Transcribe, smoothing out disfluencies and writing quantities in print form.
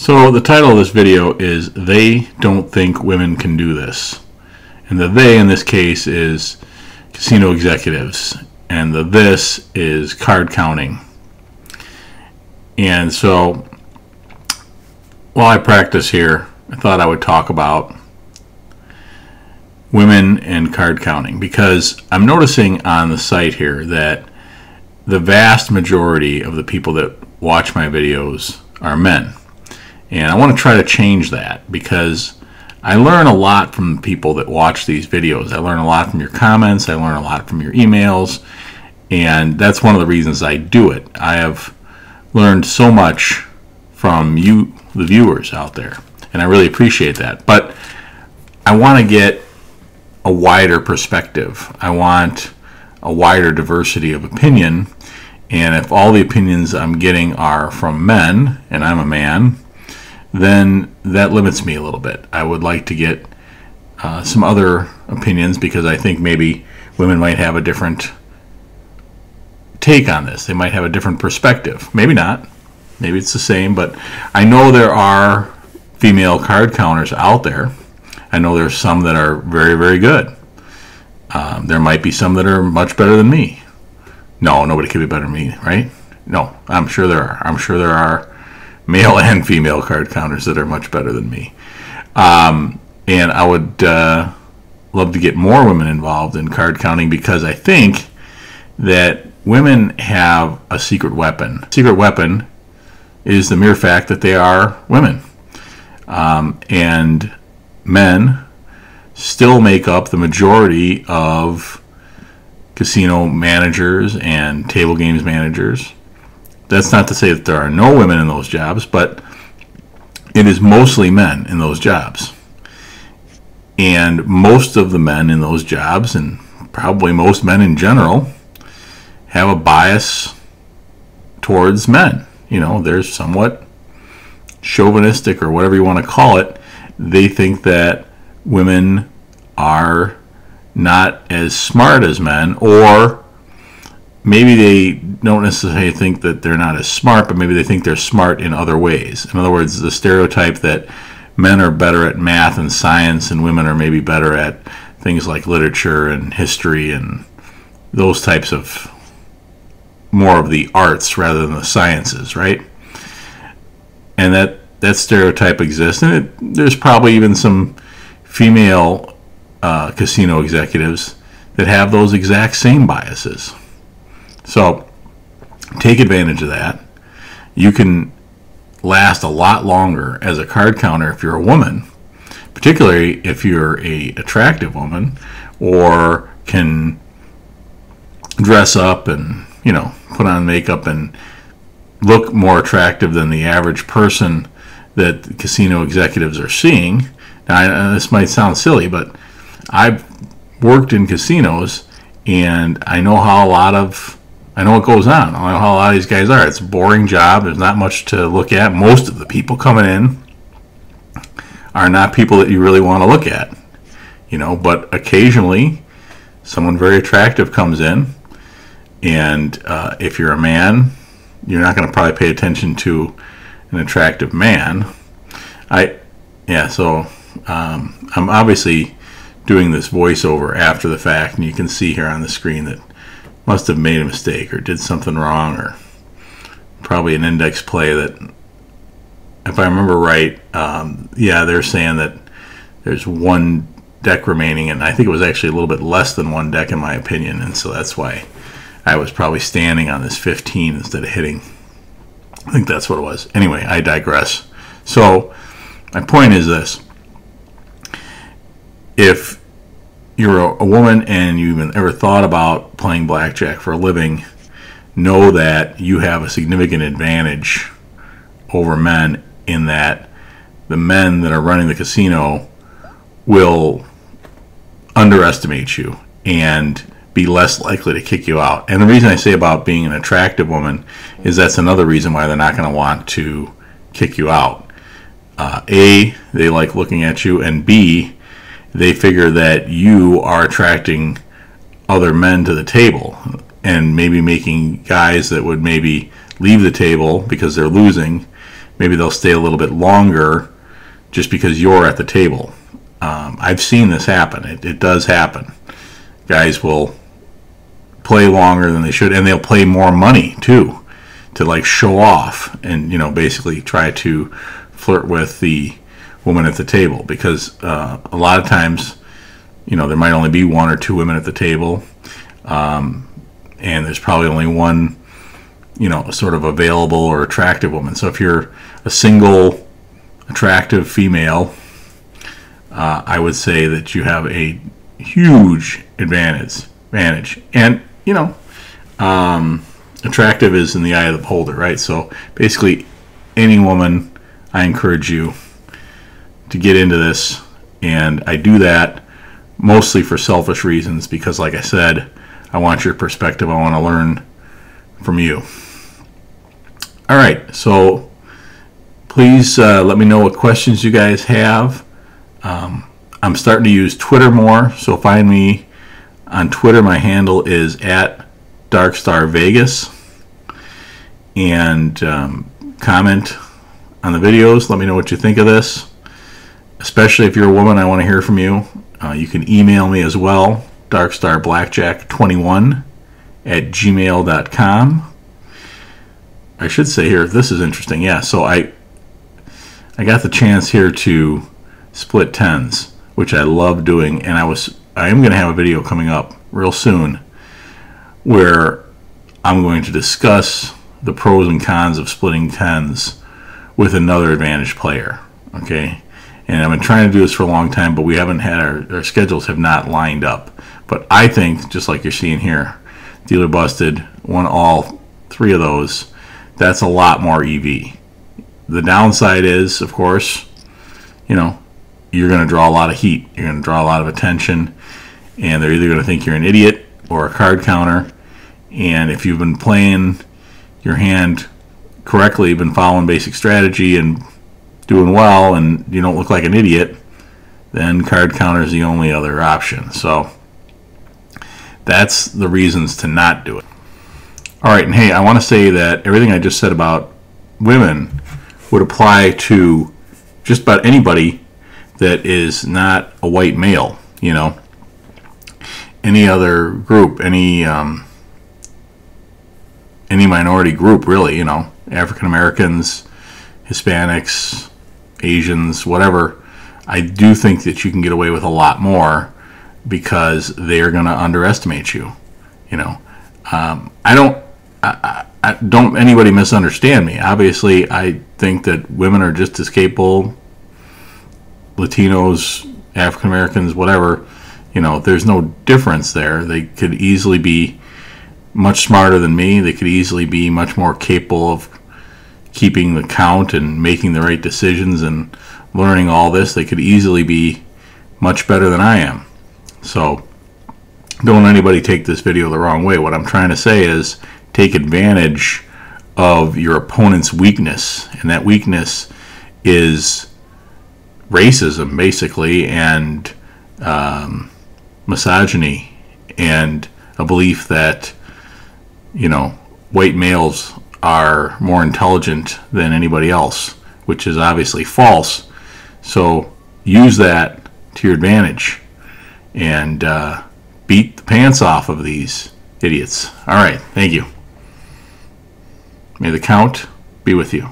So the title of this video is They Don't Think Women Can Do This. And the they in this case is casino executives. And the this is card counting. And so while I practice here, I thought I would talk about women and card counting, because I'm noticing on the site here that the vast majority of the people that watch my videos are men. And I want to try to change that, because I learn a lot from the people that watch these videos. I learn a lot from your comments. I learn a lot from your emails. And that's one of the reasons I do it. I have learned so much from you, the viewers out there. And I really appreciate that. But I want to get a wider perspective. I want a wider diversity of opinion. And if all the opinions I'm getting are from men, and I'm a man, then that limits me a little bit. I would like to get some other opinions, because I think maybe women might have a different take on this. They might have a different perspective. Maybe not. Maybe it's the same, but I know there are female card counters out there. I know there's some that are very, very good. There might be some that are much better than me. No, nobody could be better than me, right? No, I'm sure there are. I'm sure there are male and female card counters that are much better than me. And I would love to get more women involved in card counting, because I think that women have a secret weapon. Secret weapon is the mere fact that they are women. And men still make up the majority of casino managers and table games managers. That's not to say that there are no women in those jobs, but it is mostly men in those jobs. And most of the men in those jobs, and probably most men in general, have a bias towards men. You know, they're somewhat chauvinistic, or whatever you want to call it. They think that women are not as smart as men, or maybe they don't necessarily think that they're not as smart, but maybe they think they're smart in other ways. In other words, the stereotype that men are better at math and science and women are maybe better at things like literature and history and those types of more of the arts rather than the sciences, right? And that stereotype exists. And there's probably even some female casino executives that have those exact same biases. So take advantage of that. You can last a lot longer as a card counter if you're a woman, particularly if you're an attractive woman, or can dress up and, you know, put on makeup and look more attractive than the average person that casino executives are seeing. Now, this might sound silly, but I've worked in casinos, and I know what goes on. I know how a lot of these guys are. It's a boring job. There's not much to look at. Most of the people coming in are not people that you really want to look at, you know, but occasionally someone very attractive comes in, and if you're a man, you're not going to probably pay attention to an attractive man. So I'm obviously doing this voiceover after the fact, and you can see here on the screen that must have made a mistake or did something wrong, or probably an index play that, if I remember right, they're saying that there's one deck remaining, and I think it was actually a little bit less than one deck in my opinion, and so that's why I was probably standing on this 15 instead of hitting. I think that's what it was. Anyway, I digress. So my point is this: if you're a woman and you even ever thought about playing blackjack for a living, know that you have a significant advantage over men, in that the men that are running the casino will underestimate you and be less likely to kick you out. And the reason I say about being an attractive woman is that's another reason why they're not going to want to kick you out. A, they like looking at you, and B, they figure that you are attracting other men to the table, and maybe making guys that would maybe leave the table because they're losing maybe they'll stay a little bit longer just because you're at the table. I've seen this happen. It does happen. Guys will play longer than they should, and they'll play more money too, to like show off and, you know, basically try to flirt with the woman at the table, because a lot of times, you know, there might only be one or two women at the table, and there's probably only one, you know, sort of available or attractive woman. So if you're a single attractive female, I would say that you have a huge advantage. And, you know, attractive is in the eye of the beholder, right? So basically, any woman, I encourage you to get into this. And I do that mostly for selfish reasons, because, like I said, I want your perspective. I want to learn from you. All right, so please let me know what questions you guys have. I'm starting to use Twitter more, so find me on Twitter. My handle is @DarkstarVegas, and comment on the videos. Let me know what you think of this. Especially if you're a woman, I want to hear from you. You can email me as well, darkstarBlackjack21@gmail.com. I should say here, this is interesting. Yeah, so I got the chance here to split tens, which I love doing, and I am going to have a video coming up real soon where I'm going to discuss the pros and cons of splitting tens with another advantage player. Okay, and I've been trying to do this for a long time, but we haven't had our schedules have not lined up. But I think, just like you're seeing here, dealer busted, won all three of those. That's a lot more EV. The downside is, of course, you know, you're going to draw a lot of heat. You're going to draw a lot of attention, and they're either going to think you're an idiot or a card counter. And if you've been playing your hand correctly, you've been following basic strategy and doing well, and you don't look like an idiot, then card counter is the only other option. So that's the reasons to not do it. All right, and hey, I want to say that everything I just said about women would apply to just about anybody that is not a white male, you know. Any other group, any minority group, really, you know, African Americans, Hispanics, Asians, whatever. I do think that you can get away with a lot more because they're going to underestimate you, you know. Don't anybody misunderstand me. Obviously, I think that women are just as capable, Latinos, African Americans, whatever, you know, there's no difference there. They could easily be much smarter than me. They could easily be much more capable of keeping the count and making the right decisions and learning all this. They could easily be much better than I am. So don't anybody take this video the wrong way. What I'm trying to say is take advantage of your opponent's weakness, and that weakness is racism, basically, and misogyny, and a belief that, you know, white males are more intelligent than anybody else, which is obviously false. So use that to your advantage and beat the pants off of these idiots. All right, thank you. May the count be with you.